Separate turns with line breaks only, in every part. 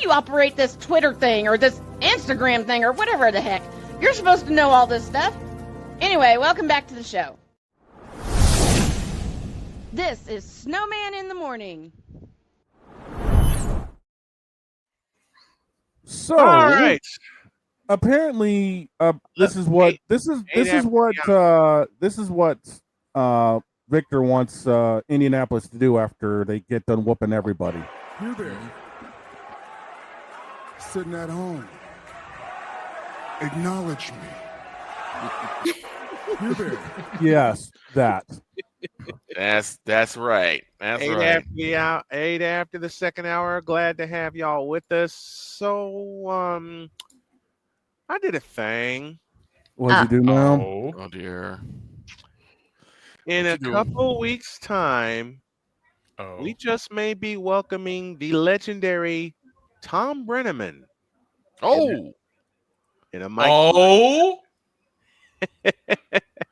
you operate this Twitter thing or this Instagram thing or whatever the heck. You're supposed to know all this stuff. Anyway, welcome back to the show. This is Snowman in the Morning.
So,
all right.
Apparently, this is what Victor wants Indianapolis to do after they get done whooping everybody.
You there, sitting at home, acknowledge me. You there.
Yes, that.
That's right. That's
Eight
right.
after the second hour. Glad to have y'all with us. So, I did a thing.
What'd you do now?
Oh dear.
In a couple weeks' time, we just may be welcoming the legendary Tom Brenneman.
Oh.
In a mic.
Oh.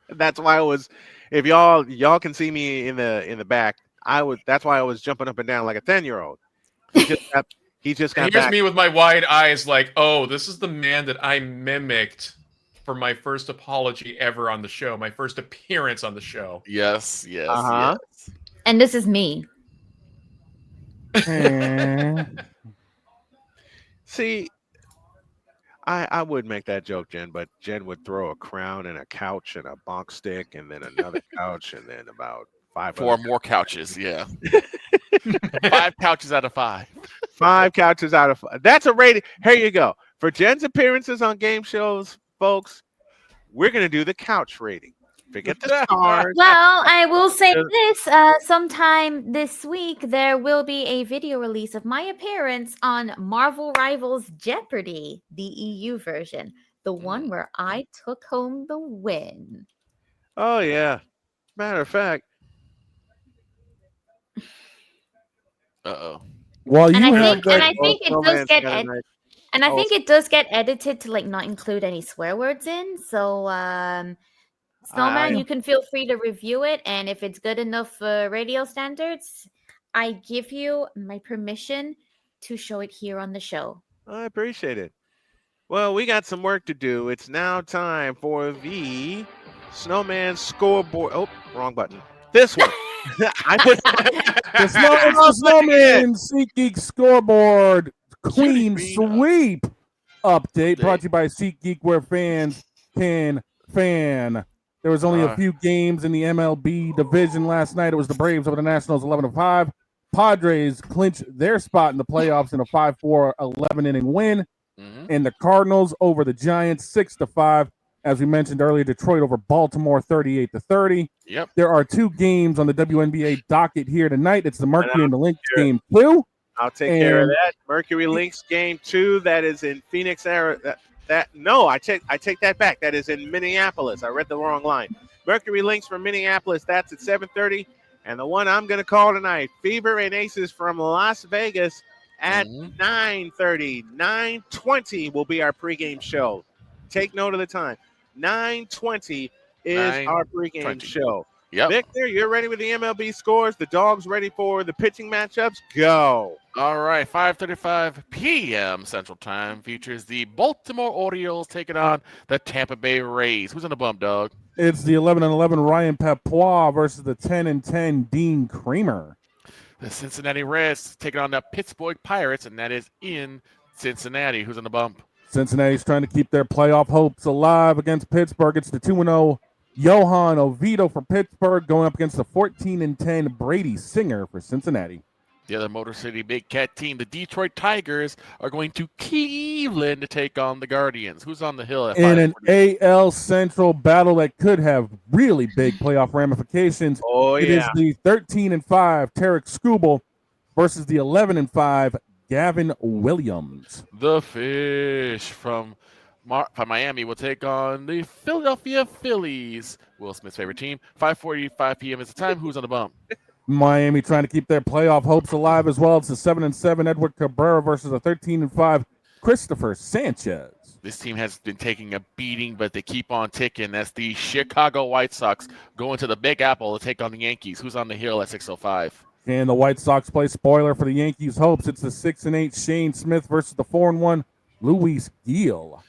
That's why I was. If y'all can see me in the back, that's why I was jumping up and down like a 10-year-old. He just got
Here's
back.
me with my wide eyes like, oh, this is the man that I mimicked for my first apology ever on the show, my first appearance on the show.
Yes.
Uh-huh.
Yes.
And this is me.
See, I would make that joke, Jen, but Jen would throw a crown and a couch and a bonk stick and then another couch and then about
four more couches. Yeah. 5 couches out of 5.
5 couches out of 5. That's a rating. Here you go. For Jen's appearances on game shows, folks, we're going to do the couch rating. Forget the stars.
Well, I will say this. Sometime this week, there will be a video release of my appearance on Marvel Rivals Jeopardy, the EU version. The one where I took home the win.
Oh, yeah. Matter of fact.
Uh-oh.
Well,
And I think it does get edited to like not include any swear words in. So, Snowman, you can feel free to review it, and if it's good enough for radio standards, I give you my permission to show it here on the show.
I appreciate it. Well, we got some work to do. It's now time for the Snowman scoreboard. Oh, wrong button. This one.
It's the Snowman SeatGeek scoreboard Queen Sweep update brought to you by SeatGeek, where fans can fan. There was only a few games in the MLB division last night. It was the Braves over the Nationals 11-5. Padres clinched their spot in the playoffs in a 5-4 11-inning win. And the Cardinals over the Giants 6-5. As we mentioned earlier, Detroit over Baltimore 38-30.
Yep.
There are 2 games on the WNBA docket here tonight. It's the Mercury and the Lynx game 2.
I'll take care of that. Mercury Lynx game 2. That is in Phoenix, Arizona. I take that back. That is in Minneapolis. I read the wrong line. Mercury Lynx from Minneapolis. That's at 7:30. And the one I'm going to call tonight, Fever and Aces from Las Vegas at 9:30. 9:20 will be our pregame show. Take note of the time. 9:20 is our pregame show.
Yep.
Victor, you're ready with the MLB scores. The Dogs ready for the pitching matchups. Go.
All right, 5:35 p.m. Central Time features the Baltimore Orioles taking on the Tampa Bay Rays. Who's on the bump, dog?
It's the 11-11 Ryan Papois versus the 10-10 Dean Kramer.
The Cincinnati Reds taking on the Pittsburgh Pirates, and that is in Cincinnati. Who's on the bump?
Cincinnati's trying to keep their playoff hopes alive against Pittsburgh. It's the 2-0 Johan Oviedo for Pittsburgh going up against the 14-10 Brady Singer for Cincinnati.
The other Motor City Big Cat team, the Detroit Tigers, are going to Cleveland to take on the Guardians. Who's on the hill at
in an AL Central battle that could have really big playoff ramifications? It is the 13-5 Tarek Skubal versus the 11-5 Gavin Williams.
The Fish from Miami will take on the Philadelphia Phillies, Will Smith's favorite team. 5:45 p.m. is the time. Who's on the bump?
Miami trying to keep their playoff hopes alive as well. It's the 7-7 Edward Cabrera versus a 13-5 Christopher Sanchez.
This team has been taking a beating, but they keep on ticking. That's the Chicago White Sox going to the Big Apple to take on the Yankees. Who's on the hill at 6:05?
Can the White Sox play spoiler for the Yankees' hopes? It's the 6-8 Shane Smith versus the 4-1 Luis Gil.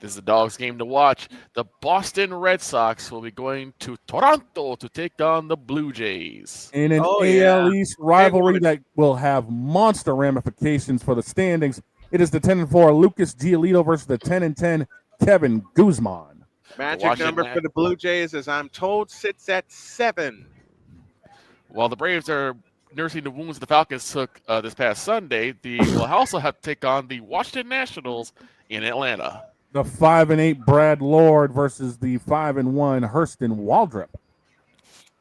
This is a dog's game to watch. The Boston Red Sox will be going to Toronto to take on the Blue Jays.
In an AL East rivalry that will have monster ramifications for the standings, it is the 10-4 Lucas Giolito versus the 10-10 Kevin Guzman.
Magic number for the Blue Jays, as I'm told, sits at 7.
While the Braves are nursing the wounds the Falcons took this past Sunday, will also have to take on the Washington Nationals in Atlanta.
The 5-8 Brad Lord versus the 5-1 Hurston Waldrop.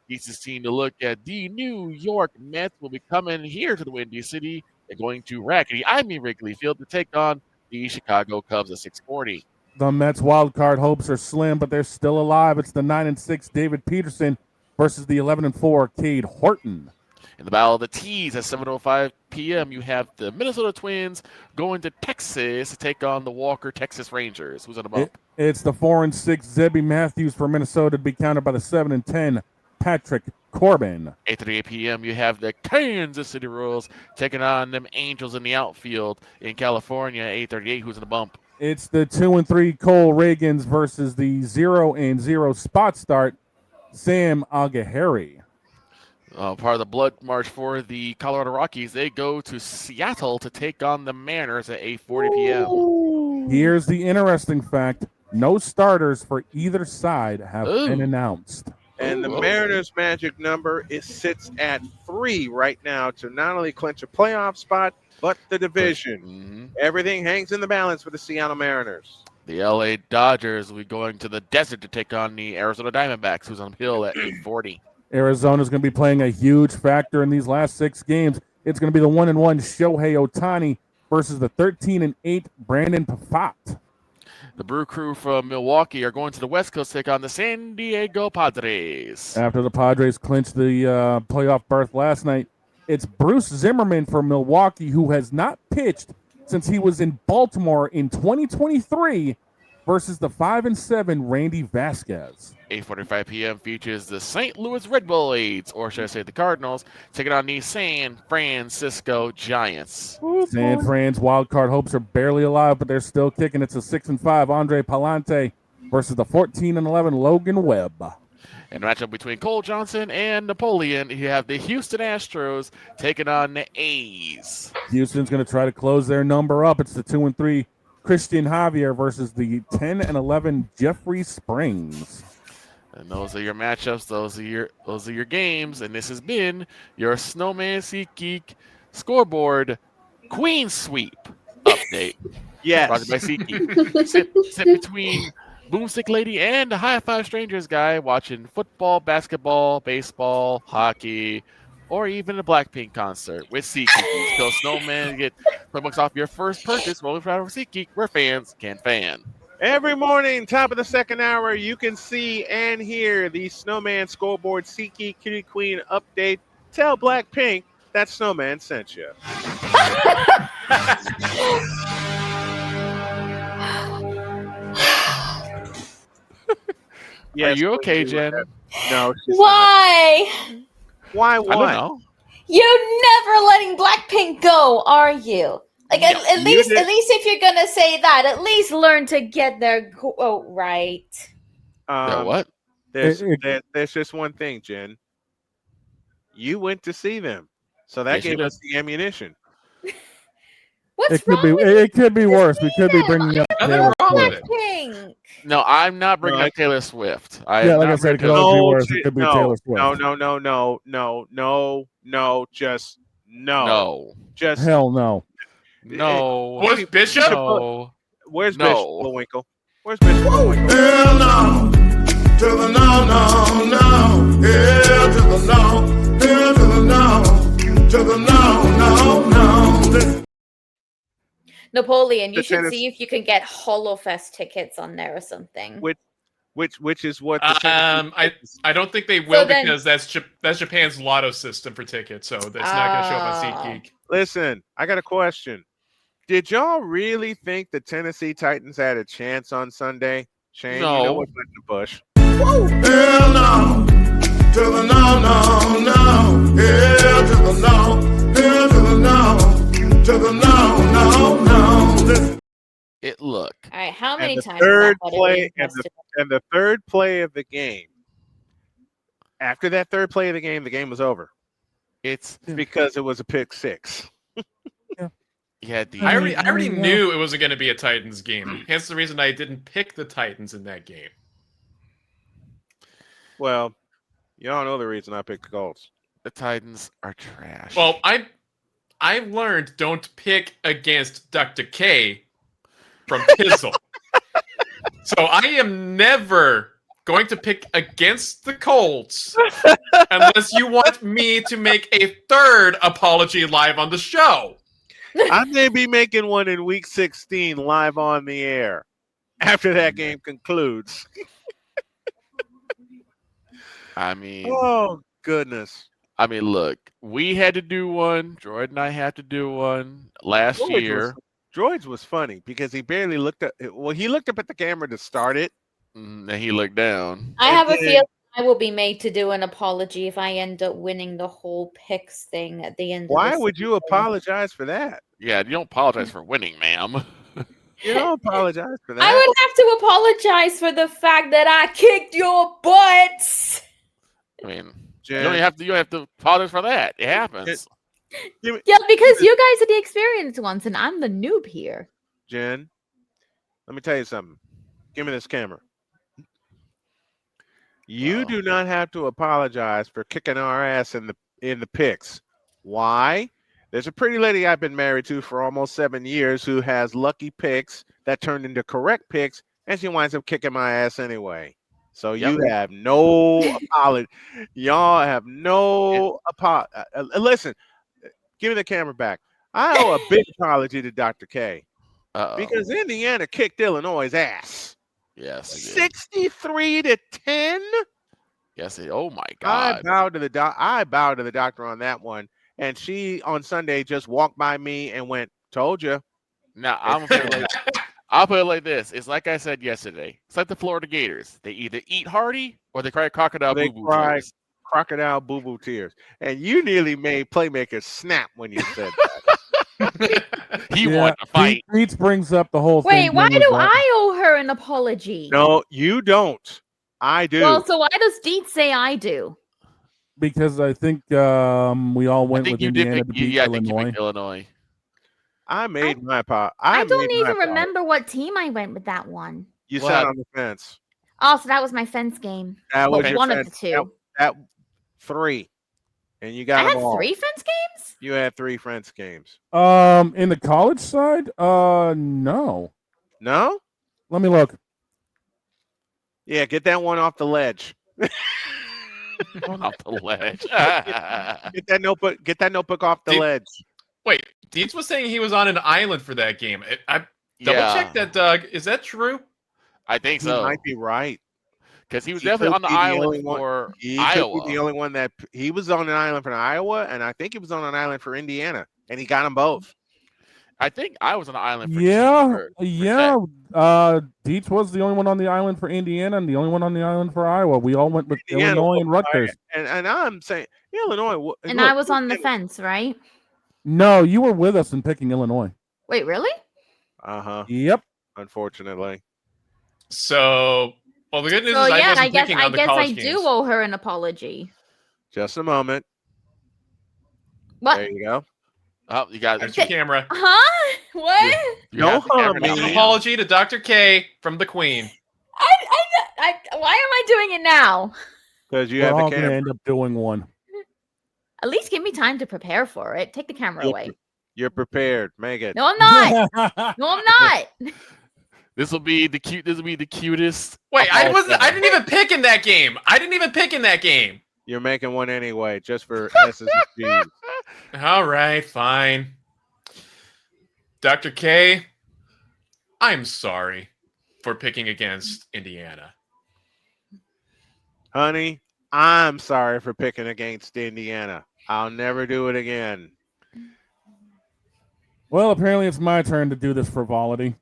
East's team to look at the New York Mets will be coming here to the Windy City and going to Wrigley Field to take on the Chicago Cubs at 6:40.
The Mets wildcard hopes are slim, but they're still alive. It's the 9-6 David Peterson versus the 11-4 Cade Horton.
In the Battle of the T's at 7:05 p.m., you have the Minnesota Twins going to Texas to take on the Walker Texas Rangers. Who's on the bump?
It's the 4-6 Zebby Matthews for Minnesota to be countered by the 7-10 Patrick Corbin.
8:38 p.m., you have the Kansas City Royals taking on them Angels in the outfield in California. 8:38, who's on the bump?
It's the 2-3 Cole Reagans versus the 0-0 spot start Sam Aguirre.
Part of the blood march for the Colorado Rockies. They go to Seattle to take on the Mariners at 8:40 p.m.
Here's the interesting fact. No starters for either side have been announced.
And the Mariners' magic number sits at 3 right now to not only clinch a playoff spot, but the division. Everything hangs in the balance for the Seattle Mariners.
The LA Dodgers will be going to the desert to take on the Arizona Diamondbacks, who's on the hill at 8:40.
Arizona's going to be playing a huge factor in these last 6 games. It's going to be the 1-1 Shohei Ohtani versus the 13-8 Brandon Pfaadt.
The Brew Crew from Milwaukee are going to the West Coast to take on the San Diego Padres.
After the Padres clinched the playoff berth last night, it's Bruce Zimmerman from Milwaukee, who has not pitched since he was in Baltimore in 2023, versus the 5-7 Randy Vasquez.
8:45 p.m. features the St. Louis Red Bulls, or should I say the Cardinals, taking on the San Francisco Giants.
San Fran's wildcard hopes are barely alive, but they're still kicking. It's a 6-5 Andre Palante versus the 14-11 Logan Webb.
And a matchup between Cole Johnson and Napoleon, you have the Houston Astros taking on the A's.
Houston's going to try to close their number up. It's the 2-3 Christian Javier versus the 10-11 Jeffrey Springs.
And those are your matchups. Those are your games. And this has been your Snowman SeatGeek scoreboard Queen Sweep update.
Yes.
Brought to you by SeatGeek. sit between Boomstick Lady and the High Five Strangers guy watching football, basketball, baseball, hockey, or even a Blackpink concert with SeatGeek. So Snowman, get $20 off your first purchase. Rolling proud of SeatGeek, where fans can fan.
Every morning, top of the second hour, you can see and hear the Snowman Scoreboard SeatGeek Kitty Queen update. Tell Blackpink that Snowman sent you.
Are you okay, Jen?
No.
Why?
Why?
I don't know.
You're never letting Blackpink go, are you? Like at least if you're gonna say that, at least learn to get their quote right.
What?
There's just one thing, Jen. You went to see them, so that gave us the ammunition.
What's
It could be worse. We could be bringing up Taylor Swift.
Blackpink?
No, I'm not bringing up Taylor Swift.
Like I said, it could always be worse. It could be Taylor Swift.
No, just no.
No.
Just
hell no.
No.
Where's Bishop?
No.
Where's
No.
Bishop Bullwinkle? Where's Bishop Bullwinkle?
Hell no. To the no, no, no. Hell to the no. Hell to the no. To the no, no, no.
Napoleon, you
The
should
tennis-
see if you can get HoloFest tickets on there or something.
Which is what the
I don't think they will
then-
because that's Japan's lotto system for tickets, so that's not going to show up on SeatGeek.
Listen, I got a question. Did y'all really think the Tennessee Titans had a chance on Sunday? Shane,
No.
you know what's in the bush.
Hell no. to the no, no, no. Hell to the no, hell to the no, to the no, no, no. Listen.
Look.
All right, how many
And the
times? Is that
and the third play of the game. After that third play of the game was over. It's because it was a pick six.
Yeah,
I already knew it wasn't going to be a Titans game. Hence the reason I didn't pick the Titans in that game.
Well, you all know the reason I picked the Colts.
The Titans are trash.
Well, I learned don't pick against Dr. K from Pizzle. So I am never going to pick against the Colts unless you want me to make a third apology live on the show.
I may be making one in week 16 live on the air after that game concludes.
I mean,
oh, goodness.
I mean, look, we had to do one. Jordan and I had to do one last year.
Droids was funny because he barely looked up. Well, he looked up at the camera to start it.
And he looked down.
I have a feeling I will be made to do an apology if I end up winning the whole picks thing at the end.
Why would you apologize for that?
Yeah, you don't apologize for winning, ma'am.
You don't apologize for that.
I would have to apologize for the fact that I kicked your butts.
I mean,
Jen,
you don't have to apologize for that. It happens.
Yeah, because you guys are the experienced ones, and I'm the noob here.
Jen, let me tell you something. Give me this camera. You do not have to apologize for kicking our ass in the picks. Why? There's a pretty lady I've been married to for almost 7 years who has lucky picks that turned into correct picks, and she winds up kicking my ass anyway. So you have no apology. Y'all have no apology. Listen, give me the camera back. I owe a big apology to Dr. K. Because Indiana kicked Illinois' ass.
Yes.
63-10.
Yes. Oh my God.
I bowed to the doctor on that one, and she on Sunday just walked by me and went, "Told you."
Now I'll put it like this. It's like I said yesterday. It's like the Florida Gators. They either eat hearty or they cry crocodile boo-boo tears.
Crocodile boo-boo tears. And you nearly made playmakers snap when you said that.
He wanted to fight.
Beats brings up the whole thing.
Wait, why do I owe her an apology?
No, you don't. I do.
Well, so why does Deet say I do?
Because I think we all went with Indiana to beat Illinois.
Illinois.
I made my part.
I don't even remember what team I went with that one.
You sat on the fence.
Oh, so that was my fence game.
That was
one of the two.
That 3. And you got
I had
them all.
3 fence games?
You had 3 fence games.
In the college side? No.
No?
Let me look.
Yeah, get that one off the ledge.
Off the ledge.
Get that notebook off the ledge.
Wait, Dietz was saying he was on an island for that game. I double-checked that, Doug. Is that true?
I think so.
He might be right.
Because he was definitely on the island for Iowa.
The only one that he was on an island for Iowa, and I think he was on an island for Indiana, and he got them both.
I think I was on the island for
Dietz was the only one on the island for Indiana and the only one on the island for Iowa. We all went with Illinois and Rutgers.
And I'm saying Illinois.
And I was on the fence, right?
No, you were with us in picking Illinois.
Wait, really?
Uh-huh.
Yep.
Unfortunately.
So, well, the good news is I wasn't picking on the college games.
I do owe her an apology.
Just a moment.
What?
There you go.
Oh, you got
There's your camera.
Huh? What?
No harm.
An apology to Dr. K from the Queen.
Why am I doing it now?
Because you have the camera.
End up doing one.
At least give me time to prepare for it. Take the camera away.
You're prepared. Make it.
No, I'm not. No, I'm not.
This will be the cutest.
Wait, I didn't even pick in that game.
You're making one anyway, just for S's and G's.
All right, fine. Dr. K, I'm sorry for picking against Indiana.
Honey, I'm sorry for picking against Indiana. I'll never do it again.
Well, apparently it's my turn to do this frivolity.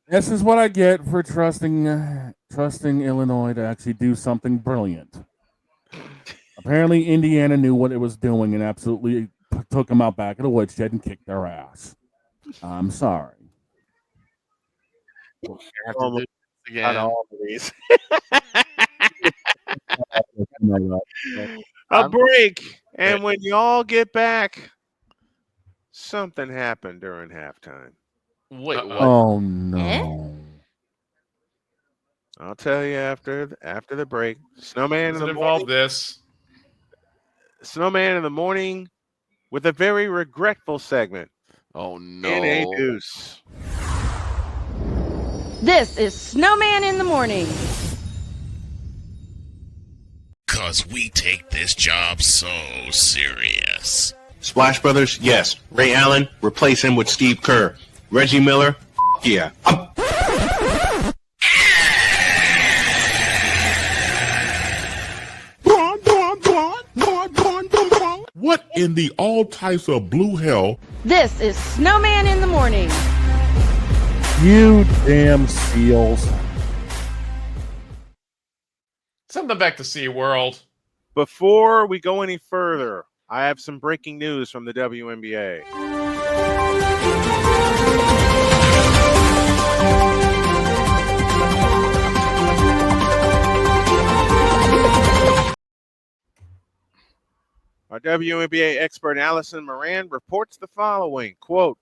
This is what I get for trusting trusting Illinois to actually do something brilliant. Apparently, Indiana knew what it was doing and absolutely took them out back of the woodshed and kicked their ass. I'm sorry.
Have to do this
Not
again.
all of these.
No,
A break. And when y'all get back, something happened during halftime.
Wait, what?
oh no.
I'll tell you after the break. Snowman in
Doesn't
the
involve
morning.
this.
Snowman in the morning with a very regretful segment.
Oh
In a
no.
deuce.
This is Snowman in the Morning.
'Cause we take this job so serious.
Splash Brothers, yes. Ray Allen, replace him with Steve Kerr. Reggie Miller, yeah.
What in the all types of blue hell?
This is Snowman in the Morning.
You damn seals.
Send them back to SeaWorld.
Before we go any further, I have some breaking news from the WNBA. Our WNBA expert Allison Moran reports the following, quote,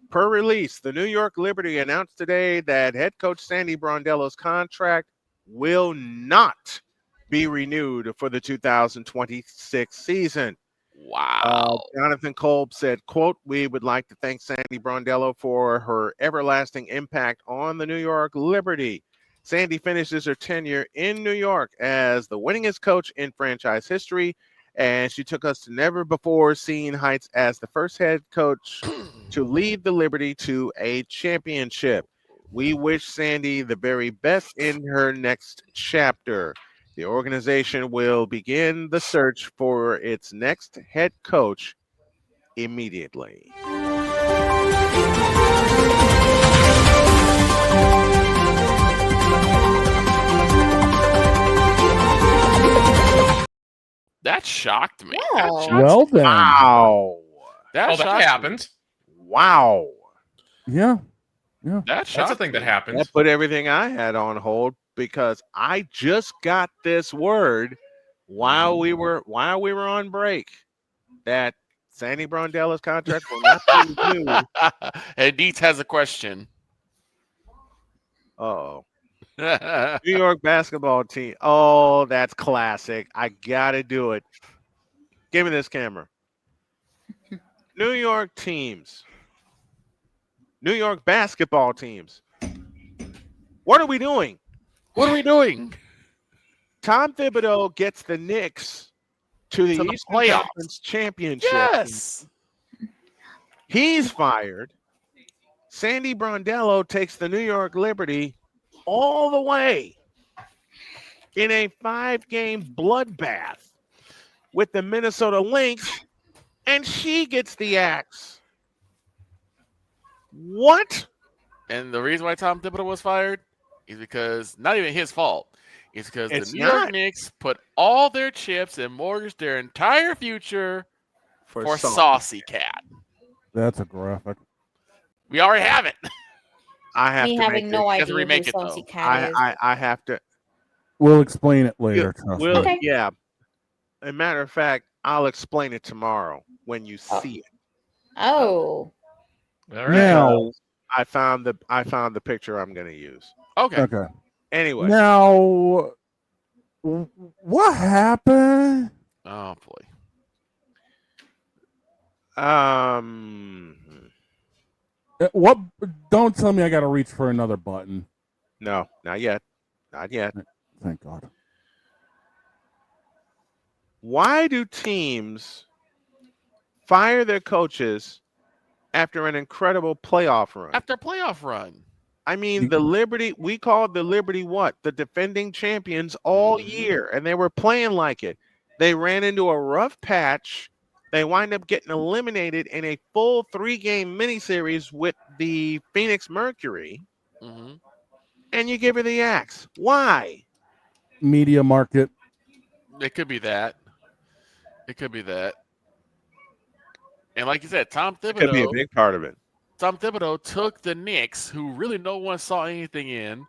per release, the New York Liberty announced today that head coach Sandy Brondello's contract will not be renewed for the 2026 season.
Wow.
Jonathan Kolb said, quote, we would like to thank Sandy Brondello for her everlasting impact on the New York Liberty. Sandy finishes her tenure in New York as the winningest coach in franchise history, and she took us to never before seen heights as the first head coach to lead the Liberty to a championship. We wish Sandy the very best in her next chapter. The organization will begin the search for its next head coach immediately.
That shocked me.
Wow.
Well then.
Wow.
That
Oh,
shocked
that
me.
happened.
Wow.
Yeah.
That
That's
shocked
a thing that
me.
happened.
That put everything I had on hold because I just got this word while we were on break that Sandy Brondello's contract will not be renewed.
And Dietz has a question.
Uh-oh. New York basketball team. Oh, that's classic. I gotta do it. Give me this camera. New York teams. New York basketball teams. What are we doing?
What are we doing?
Tom Thibodeau gets the Knicks to the
To the
Eastern
playoffs.
Conference Championship.
Yes.
He's fired. Sandy Brondello takes the New York Liberty all the way in a 5-game bloodbath with the Minnesota Lynx, and she gets the axe. What?
And the reason why Tom Thibodeau was fired is because not even his fault. It's because
It's
the New York
not.
Knicks put all their chips and mortgaged their entire future for
Saucy.
Saucy Cat.
That's a graphic.
We already have it.
I have
Me
to
having
make
no
have to
idea who
remake it,
Saucy
though.
Cat is.
I have to.
We'll explain it later. Trust me.
Okay.
Yeah. As a matter of fact, I'll explain it tomorrow when you see it.
Oh.
All right.
Now,
I found the picture I'm going to use.
Okay.
okay.
Anyway,
Now, what happened?
Oh boy.
What? Don't tell me I got to reach for another button.
no, not yet. Not yet.
Thank God.
Why do teams fire their coaches after an incredible playoff run?
After a playoff run.
I mean, the Liberty, we called the Liberty what? The defending champions all year, and they were playing like it. They ran into a rough patch. They wind up getting eliminated in a full 3-game miniseries with the Phoenix Mercury.
Mm-hmm.
and you give her the axe. Why?
Media market.
It could be that. It could be that. And like you said, Tom
Could be a
Thibodeau.
big part of it.
Tom Thibodeau took the Knicks, who really no one saw anything in,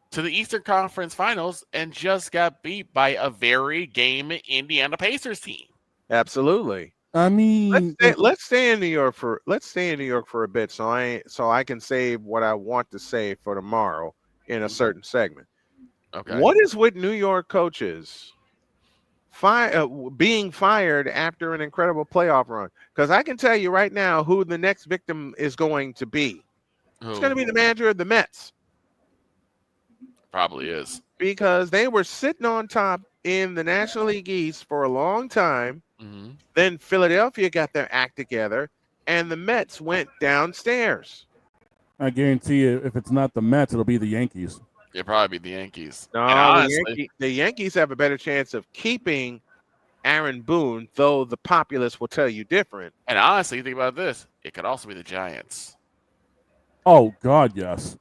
to the Eastern Conference Finals and just got beat by a very game Indiana Pacers team.
Absolutely.
I mean,
let's stay in New York for a bit, so I can save what I want to say for tomorrow in a certain segment.
Okay.
What is with New York coaches being fired after an incredible playoff run? Because I can tell you right now who the next victim is going to be. It's going to be the manager of the Mets.
Probably is.
Because they were sitting on top in the National League East for a long time.
Mm-hmm.
Then Philadelphia got their act together, and the Mets went downstairs.
I guarantee you, if it's not the Mets, it'll be the Yankees.
It'll probably be the Yankees.
No,
honestly,
the Yankees have a better chance of keeping Aaron Boone, though the populace will tell you different.
And honestly, think about this. It could also be the Giants.
Oh, God, yes.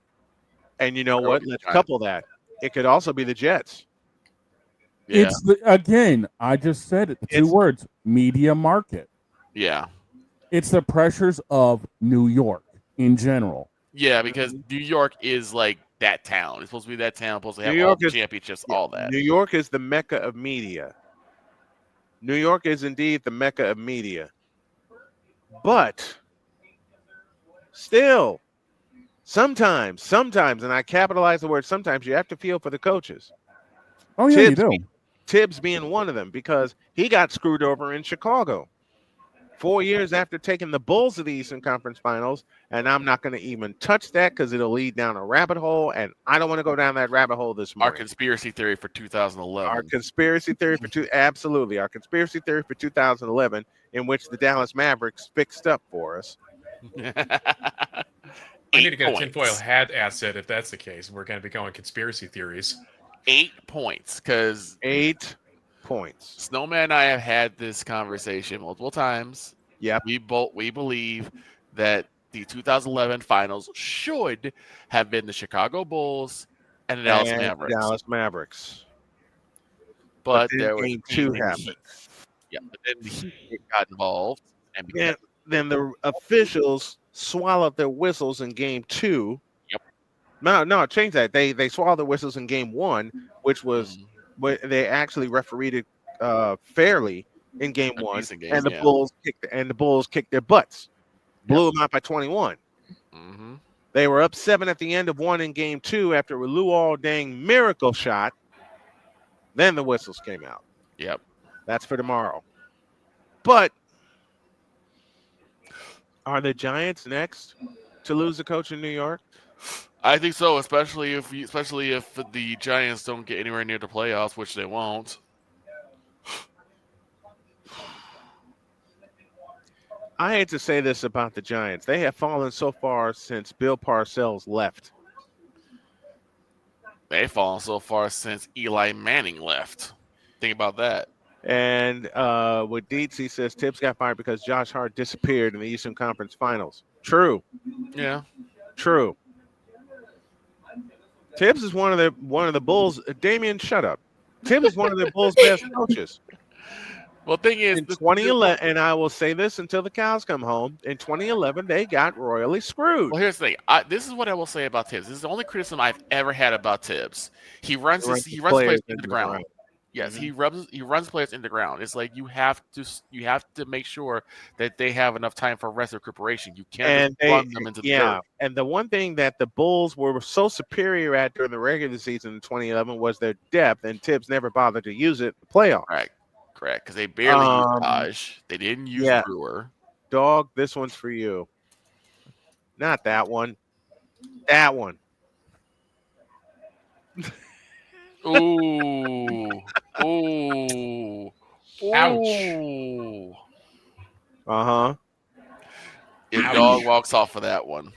And you know what? Let's couple that. It could also be the Jets.
Yeah.
It's again, I just said it. Two words: media market.
Yeah.
It's the pressures of New York in general.
Yeah, because New York is like that town. It's supposed to be that town. It's supposed to have
New
all
York
the
is-
championships, all that.
New York is the mecca of media. New York is indeed the mecca of media. But still, sometimes, and I capitalize the word sometimes, you have to feel for the coaches.
Oh, yeah, you do.
Tibbs being one of them, because he got screwed over in Chicago 4 years after taking the Bulls to the Eastern Conference Finals. And I'm not going to even touch that because it'll lead down a rabbit hole. And I don't want to go down that rabbit hole this morning.
Our conspiracy theory for 2011.
Our conspiracy theory for 2011, in which the Dallas Mavericks fixed up for us.
I need to get a tinfoil hat asset if that's the case. We're going to be going conspiracy theories.
8 points, because
8 points.
Snowman and I have had this conversation multiple times.
Yeah,
we believe that the 2011 finals should have been the Chicago Bulls and the Dallas Mavericks. But there was
game 2 happened.
Yeah, but then the Heat got involved, and
then the officials swallowed their whistles in game 2.
Yep.
No, change that. They swallowed the whistles in game 1, which was they actually refereed it fairly in game 1, and the Bulls kicked their butts, blew them out by 21.
Mm-hmm.
They were up 7 at the end of 1 in game 2 after a Luol Deng miracle shot. Then the whistles came out.
Yep.
That's for tomorrow. But are the Giants next to lose the coach in New York?
I think so, especially if the Giants don't get anywhere near the playoffs, which they won't.
I hate to say this about the Giants. They have fallen so far since Bill Parcells left.
They've fallen so far since Eli Manning left. Think about that.
And with Dietz, he says Tibbs got fired because Josh Hart disappeared in the Eastern Conference Finals. True.
Yeah.
True. Tibbs is one of the Bulls. Damian, shut up. Tibbs is one of the Bulls' best coaches.
Well, thing is,
in 2011, and I will say this until the cows come home. In 2011, they got royally screwed.
Well, here's the thing. This is what I will say about Tibbs. This is the only criticism I've ever had about Tibbs. He runs players into the ground. Yes, he runs players into the ground. It's like you have to make sure that they have enough time for rest recuperation. You can't run them into the dirt.
And the one thing that the Bulls were so superior at during the regular season in 2011 was their depth, and Tibbs never bothered to use it in the playoffs.
Correct, because they barely used Taj. They didn't use Brewer.
Dog, this one's for you. Not that one. That one.
Ooh. Ooh.
Ouch.
Uh-huh.
Your dog walks off of that one.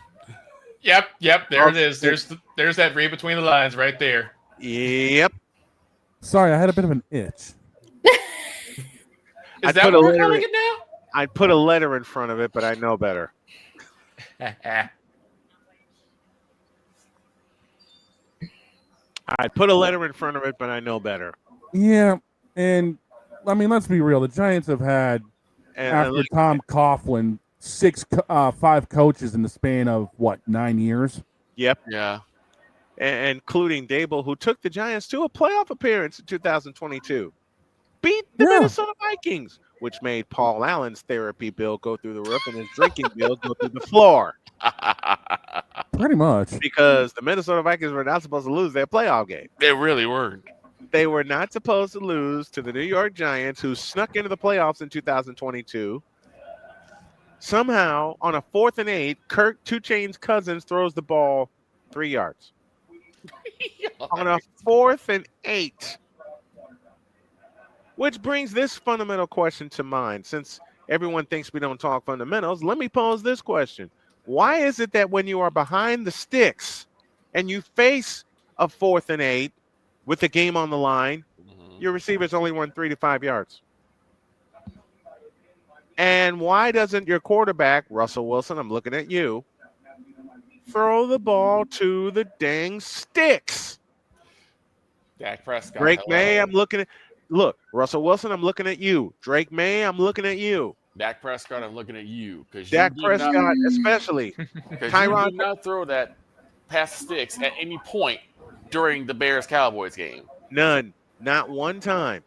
Yep. There it is. There's that read between the lines right there.
Yep.
Sorry, I had a bit of an itch.
Is that what we're calling it now?
I put a letter in front of it, but I know better. I'd put a letter in front of it, but I know better.
Yeah, and I mean, let's be real. The Giants have had, after Tom Coughlin, 5 coaches in the span of, 9 years?
Yep.
Yeah.
Including Dable, who took the Giants to a playoff appearance in 2022. Beat the Minnesota Vikings, which made Paul Allen's therapy bill go through the roof and his drinking bill go through the floor.
Pretty much.
Because the Minnesota Vikings were not supposed to lose their playoff game.
They really weren't.
They were not supposed to lose to the New York Giants, who snuck into the playoffs in 2022. Somehow, on a 4th and 8, Kirk 2 Chainz Cousins throws the ball 3 yards. On a 4th and 8. Which brings this fundamental question to mind. Since everyone thinks we don't talk fundamentals, let me pose this question. Why is it that when you are behind the sticks and you face a 4th and 8 with the game on the line, your receivers only run 3 to 5 yards? And why doesn't your quarterback, Russell Wilson, I'm looking at you, throw the ball to the dang sticks?
Dak Prescott.
Drake May, I'm looking at. Look, Russell Wilson, I'm looking at you. Drake May, I'm looking at you.
Dak Prescott, I'm looking at you.
Dak Prescott, especially.
Tyron did not throw that past sticks at any point during the Bears-Cowboys game.
None. Not one time.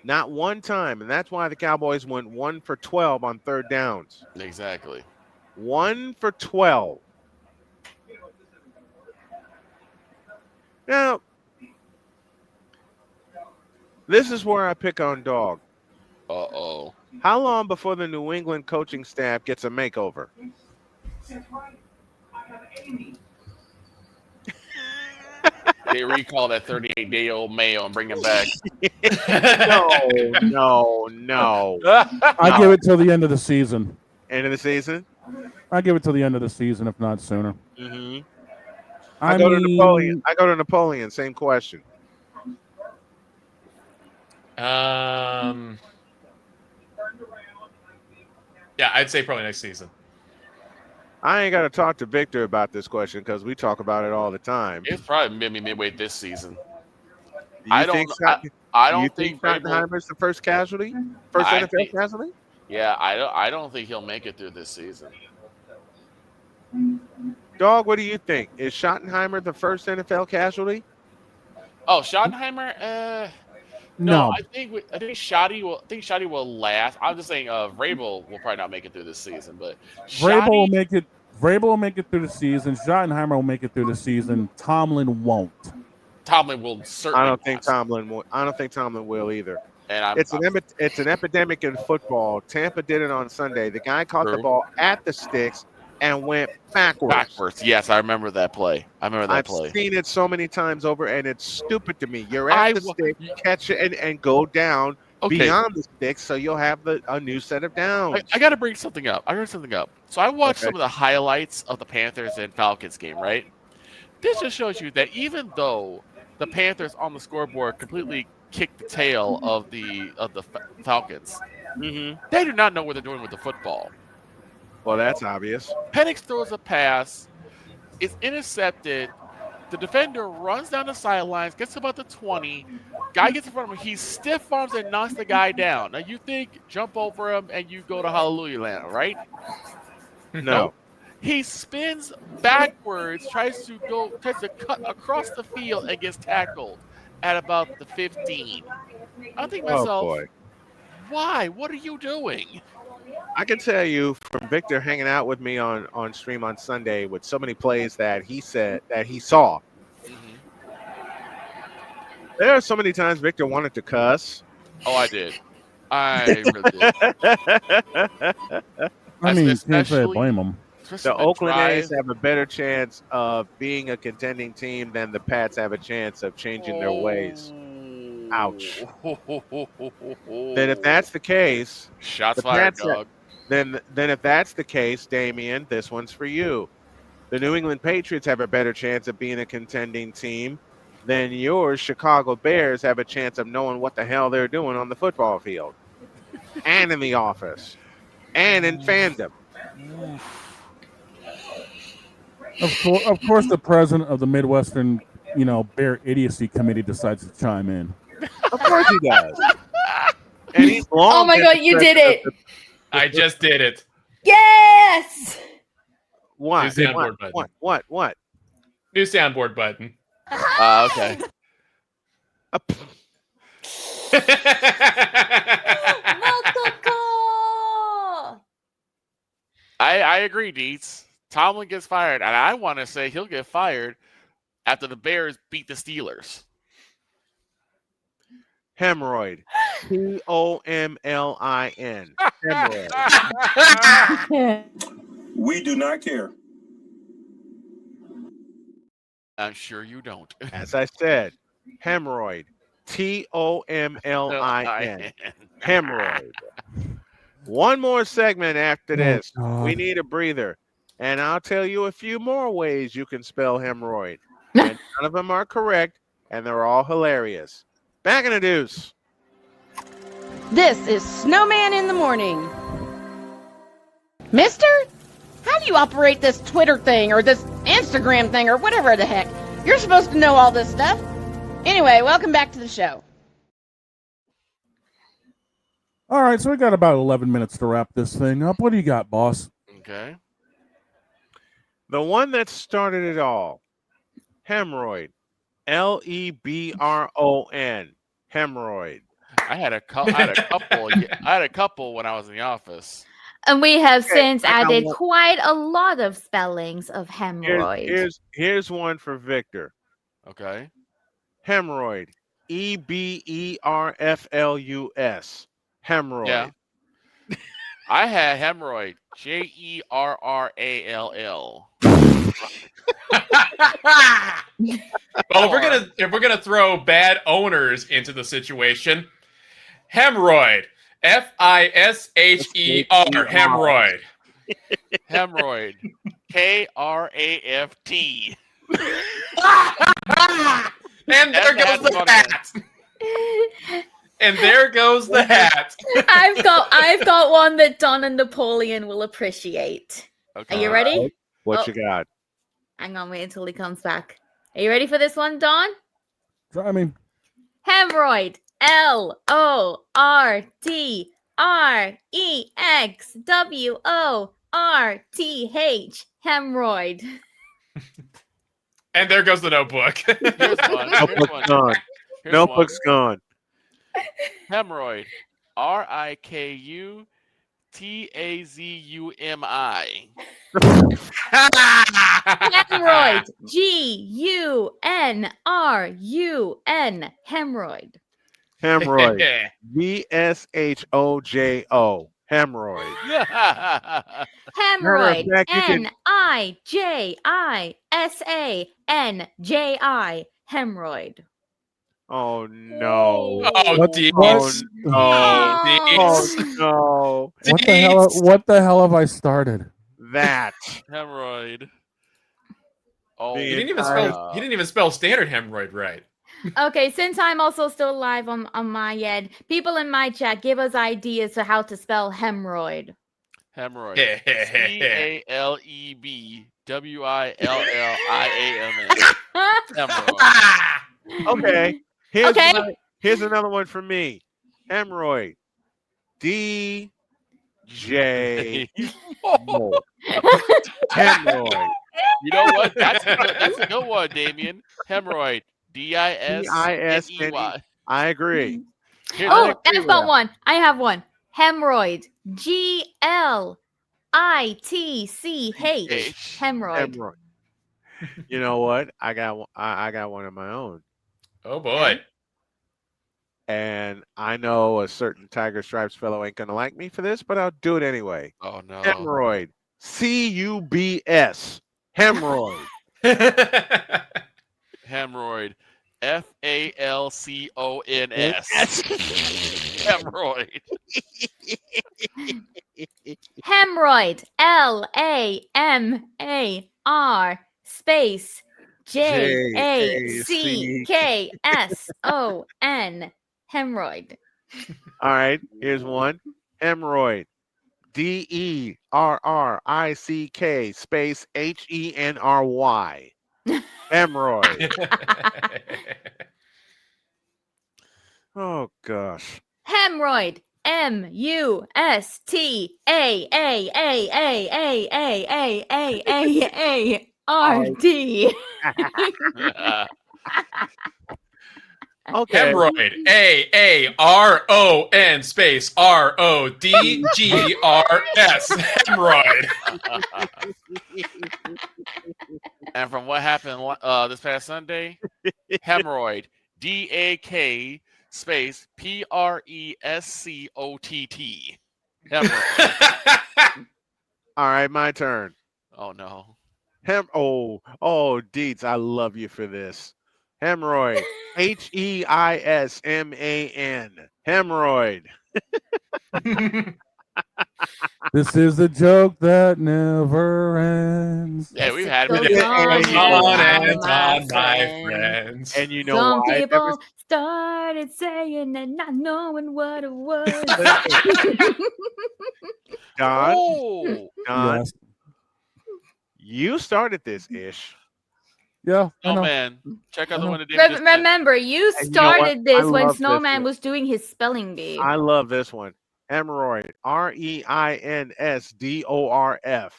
Not one time. And that's why the Cowboys went 1 for 12 on 3rd downs.
Exactly.
1 for 12. Now, this is where I pick on Dog.
Uh-oh.
How long before the New England coaching staff gets a makeover?
They recall that 38-day-old male and bring him back.
No.
I give it till the end of the season.
End of the season?
I give it till the end of the season, if not sooner.
Mm-hmm.
I
go to
mean-
Napoleon. I go to Napoleon. Same question.
Yeah, I'd say probably next season.
I ain't got to talk to Victor about this question because we talk about it all the time.
It's probably maybe midway this season.
I don't think Schottenheimer's the first casualty? First NFL casualty?
Yeah, I don't think he'll make it through this season.
Dog, what do you think? Is Schottenheimer the first NFL casualty?
Oh, Schottenheimer?
No.
I think Shoddy will last. I'm just saying Vrabel will probably not make it through this season, but
Vrabel will make it. Vrabel will make it through the season. Schottenheimer will make it through the season. Tomlin won't.
Tomlin will certainly.
I don't think Tomlin will either.
And
it's an epidemic in football. Tampa did it on Sunday. The guy caught the ball at the sticks and went backwards.
Yes, I remember that play. I've
seen it so many times over, and it's stupid to me. You're at the stick, catch it, and go down beyond the stick, so you'll have a new set of downs.
I got to bring something up. So I watched some of the highlights of the Panthers and Falcons game, right? This just shows you that even though the Panthers on the scoreboard completely kicked the tail of the Falcons, they do not know what they're doing with the football.
Well, that's obvious.
Penix throws a pass. It's intercepted. The defender runs down the sidelines, gets about the 20. Guy gets in front of him. He stiff arms and knocks the guy down. Now, you think jump over him and you go to Hallelujah Land, right?
No.
He spins backwards, tries to cut across the field and gets tackled at about the 15. I think myself, why? What are you doing?
I can tell you from Victor hanging out with me on stream on Sunday with so many plays that he said that he saw. There are so many times Victor wanted to cuss.
Oh, I did. I really did.
I mean, can't say I blame him.
The Oakland A's have a better chance of being a contending team than the Pats have a chance of changing their ways. Ouch. Then if that's the case,
shots fired, dog.
Then if that's the case, Damian, this one's for you. The New England Patriots have a better chance of being a contending team than yours Chicago Bears have a chance of knowing what the hell they're doing on the football field and in the office and in fandom.
Of course, the president of the Midwestern Bear Idiocy Committee decides to chime in.
Of course he does. And he's long.
Oh my god, you did it!
I just did it.
Yes!
What?
New soundboard button.
What?
New soundboard button.
Okay. I agree, Deets. Tomlin gets fired, and I want to say he'll get fired after the Bears beat the Steelers.
Hemorrhoid. Tomlin. Hemorrhoid.
We do not care.
I'm sure you don't.
As I said, hemorrhoid. Tomlin. Hemorrhoid. One more segment after this. We need a breather. And I'll tell you a few more ways you can spell hemorrhoid. And none of them are correct, and they're all hilarious. Back in the deuce.
This is Snowman in the Morning. Mister? How do you operate this Twitter thing or this Instagram thing or whatever the heck? You're supposed to know all this stuff. Anyway, welcome back to the show.
All right, so we got about 11 minutes to wrap this thing up. What do you got, boss?
Okay.
The one that started it all. Hemorrhoid. Lebron. Hemorrhoid.
I had a couple when I was in the office.
And we have since added quite a lot of spellings of hemorrhoid.
Here's one for Victor.
Okay.
Hemorrhoid. Eberflus. Hemorrhoid.
Yeah. I had hemorrhoid. Jerrall.
Well, if we're gonna throw bad owners into the situation, hemorrhoid. FISHER. Hemorrhoid.
Hemorrhoid. KRAFT.
And there goes the hat. And there goes the hat.
I've got one that Don and Napoleon will appreciate.
Okay.
Are you ready?
What you got?
Hang on, wait until he comes back. Are you ready for this one, Don?
I mean,
hemorrhoid. LORDREXWORTH. Hemorrhoid.
And there goes the notebook.
Here's one.
Notebook's gone. Notebook's gone.
Hemorrhoid. RIKUTAZUMI.
Hemorrhoid. GUNRUN. Hemorrhoid.
Hemorrhoid. VSHOJO. Hemorrhoid.
Hemorrhoid. NIJISANJI. Hemorrhoid.
Oh no!
Oh,
what
Deets.
No!
What the hell have I started?
That
hemorrhoid. Oh,
he didn't even spell standard hemorrhoid right.
Okay, since I'm also still live on my end, people in my chat give us ideas for how to spell hemorrhoid.
Hemorrhoid. CALEBWILLIAMS. Hemorrhoid.
okay. Here's another one for me. Hemorrhoid. DJ. Hemorrhoid.
You know what? That's a good one, Damien. Hemorrhoid. DISNEY.
I agree.
I've got one. I have one. Hemorrhoid. GLITCH. Hemorrhoid.
You know what? I got one of my own.
Oh boy.
And I know a certain Tiger Stripes fellow ain't gonna like me for this, but I'll do it anyway.
Oh no.
Hemorrhoid. CUBS. Hemorrhoid.
Hemorrhoid. FALCONS. Hemorrhoid.
Hemorrhoid. LAMAR space JACKSON. Hemorrhoid.
All right, here's one. Hemorrhoid. DERRICK space HENRY. Hemorrhoid. Oh gosh.
Hemorrhoid. MUSTAAAAAAAAAAAARD.
Okay.
Hemorrhoid. AARON space RODGRS. Hemorrhoid.
And from what happened this past Sunday, hemorrhoid. DAK space PRESCOTT. Hemorrhoid.
All right, my turn.
Oh no.
Oh, Deets, I love you for this. Hemorrhoid. HEISMAN. Hemorrhoid.
This is a joke that never ends.
Yeah, we've
It
had
goes
many.
on
and
my
on, my
friend.
friends.
And you know
Some
why?
people started saying and not knowing what it was.
Don,
Oh.
Don,
Yes.
you started this ish.
Yeah. I know.
Man, check out
I
the
know.
one that did
Remember, you
And you know what?
started this
I
when
love this
Snowman
one.
was doing his spelling bee.
I love this one. Hemorrhoid. REINSDORF.
Yeah.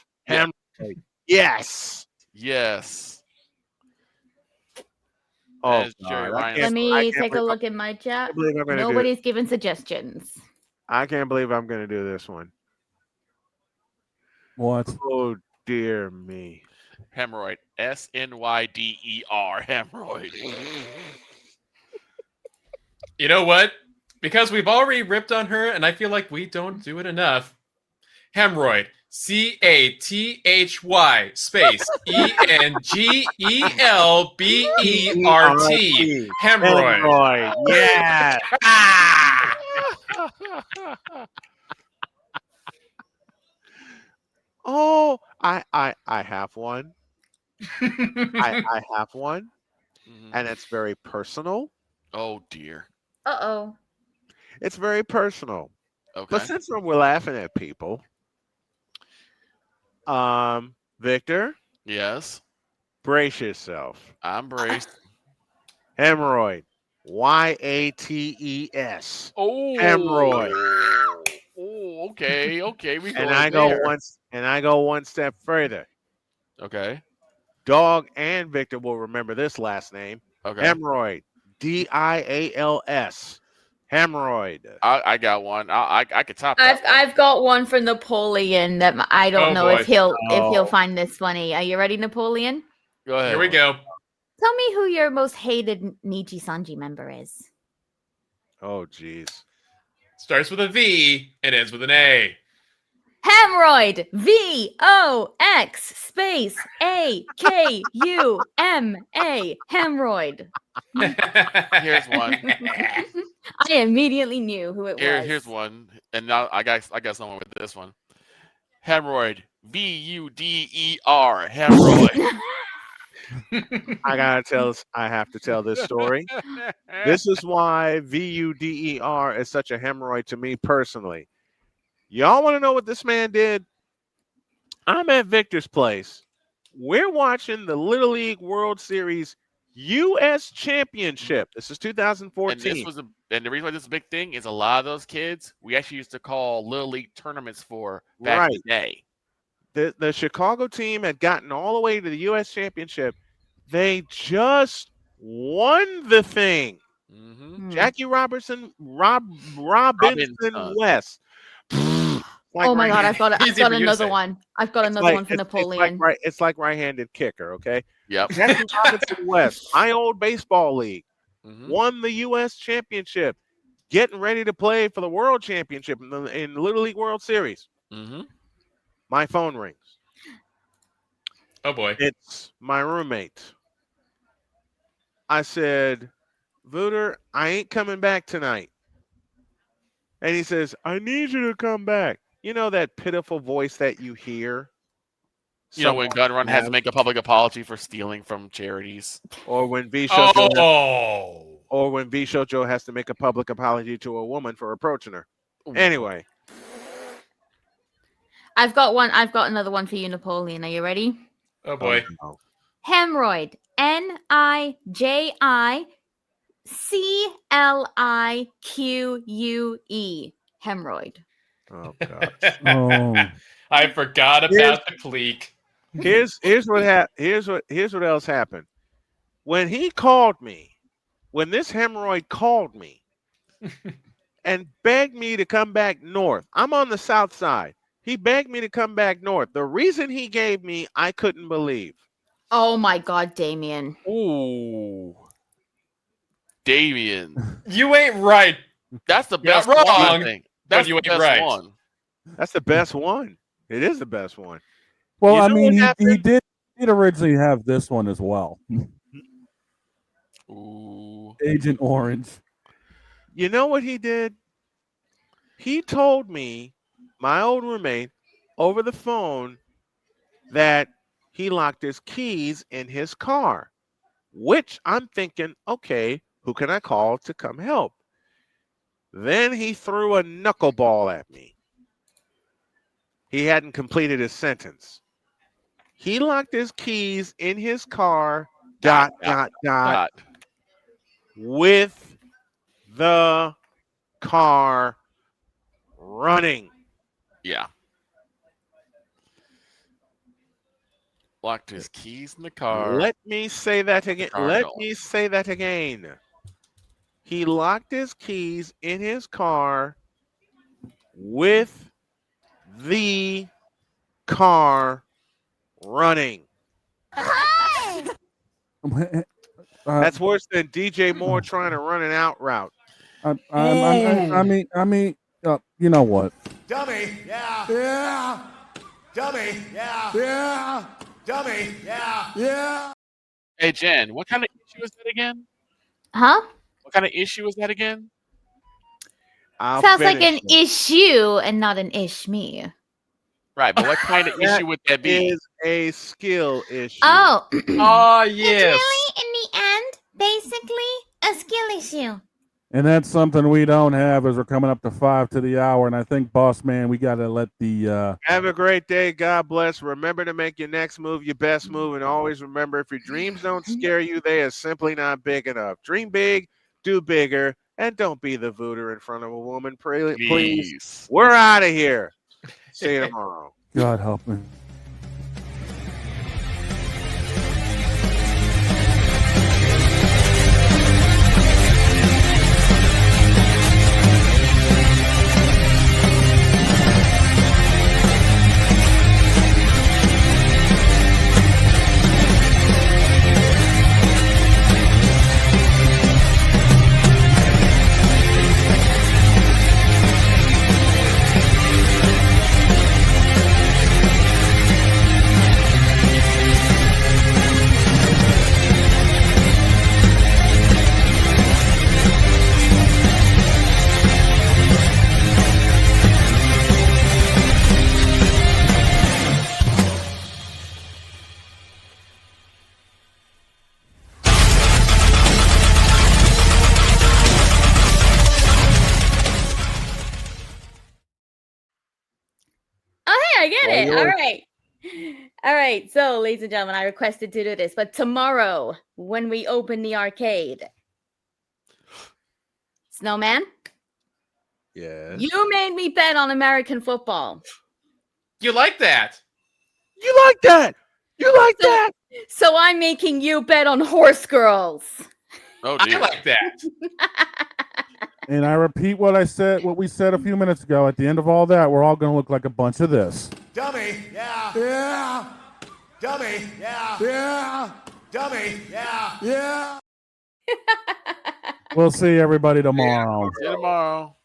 Hemorrhoid. Yes.
Yes.
Oh,
That is Jerry
God.
Ryan.
Let me take a
believe
look in my chat.
believe I'm gonna do it.
Nobody's giving suggestions.
I can't believe I'm going to do this one.
What?
Oh, dear me.
Hemorrhoid. SNYDER. Hemorrhoid.
You know what? Because we've already ripped on her, and I feel like we don't do it enough. Hemorrhoid. CATHY space ENGELBERT. Hemorrhoid.
Hemorrhoid. Yeah. Oh, I have one. I have one, and it's very personal.
Oh dear.
Uh-oh.
It's very personal.
Okay.
But since we're laughing at people, Victor,
Yes.
brace yourself.
I'm braced.
Hemorrhoid. YATES.
Oh.
Hemorrhoid.
Oh, okay. Okay. We
And
go
I
there.
go one step further.
Okay.
Dog and Victor will remember this last name.
Okay.
Hemorrhoid. DIALS. Hemorrhoid.
I got one. I could top that.
I've got one for Napoleon that I don't know if
boy.
he'll find this funny. Are you ready, Napoleon?
Go ahead.
Here we go.
Tell me who your most hated Niji Sanji member is.
Oh, jeez.
Starts with a V and ends with an A.
Hemorrhoid. VOX space AKUMA. Hemorrhoid.
Here's one.
I immediately knew who it was.
Here's one. And now I got someone with this one. Hemorrhoid. VUDER. Hemorrhoid.
I have to tell this story. This is why VUDER is such a hemorrhoid to me personally. Y'all want to know what this man did? I'm at Victor's place. We're watching the Little League World Series U.S. Championship. This is 2014.
And the reason why this is a big thing is a lot of those kids we actually used to call Little League tournaments for back in the day.
The Chicago team had gotten all the way to the U.S. Championship. They just won the thing.
Mm-hmm.
Jackie Robinson West.
Oh my God! I've got another one. I've got another one for Napoleon.
It's like right-handed kicker. Okay.
Yep.
Jackie Robinson West, my old baseball league,
Mm-hmm.
won the U.S. Championship, getting ready to play for the World Championship in the Little League World Series.
Mm-hmm.
My phone rings.
Oh boy.
It's my roommate. I said, Vooter, I ain't coming back tonight. And he says, I need you to come back. You know that pitiful voice that you hear?
You know when Gunrun has to make a public apology for stealing from charities.
Or when V Shojo
Oh.
has to make a public apology to a woman for approaching her.
Ooh.
Anyway.
I've got one. I've got another one for you, Napoleon. Are you ready?
Oh boy.
Oh, no.
Hemorrhoid. NIJICLIQUE. Hemorrhoid.
Oh God.
Oh,
I forgot about the clique.
Here's what else happened. When he called me, when this hemorrhoid called me and begged me to come back north. I'm on the south side. He begged me to come back north. The reason he gave me, I couldn't believe.
Oh my God, Damien.
Ooh. Damien.
You ain't right.
That's the
You're
best
not
one, I
wrong,
think.
but
That's
you
the
ain't
best
right.
one.
That's the best one. It is the best one.
well,
You
I
know
mean,
what
he
happened?
did originally have this one as well.
Ooh.
Agent Orange.
You know what he did? He told me, my old roommate, over the phone that he locked his keys in his car, which I'm thinking, okay, who can I call to come help? Then he threw a knuckleball at me. He hadn't completed his sentence. He locked his keys in his car, dot, with the car running.
Yeah. Locked his keys in the car.
Let me say that again.
Car going.
He locked his keys in his car with the car running. That's worse than DJ Moore trying to run an out route.
I mean, you know what?
Dummy, yeah. Yeah. Dummy, yeah. Yeah. Dummy, yeah. Yeah.
Hey, Jen, what kind of issue is that again?
Huh?
What kind of issue is that again?
Sounds like an issue and not an ish me.
Right, but what kind of issue would that be?
Is a skill issue.
Oh.
Oh, yes.
It's really, in the end, basically a skill issue.
And that's something we don't have as we're coming up to 5 to the hour. And I think, boss man, we got to let the.
Have a great day. God bless. Remember to make your next move your best move. And always remember, if your dreams don't scare you, they are simply not big enough. Dream big, do bigger, and don't be the voodoo in front of a woman. Please. We're out of here. See you tomorrow.
God help me.
I get it. All right. All right. So, ladies and gentlemen, I requested to do this, but tomorrow, when we open the arcade, Snowman,
Yes.
you made me bet on American football.
You like that?
You like that? You like that?
So I'm making you bet on horse girls.
Oh,
I like that.
And I repeat what we said a few minutes ago. At the end of all that, we're all going to look like a bunch of this.
Dummy, yeah. Yeah. Dummy, yeah. Yeah. Dummy, yeah. Yeah.
We'll see everybody tomorrow.
See you tomorrow.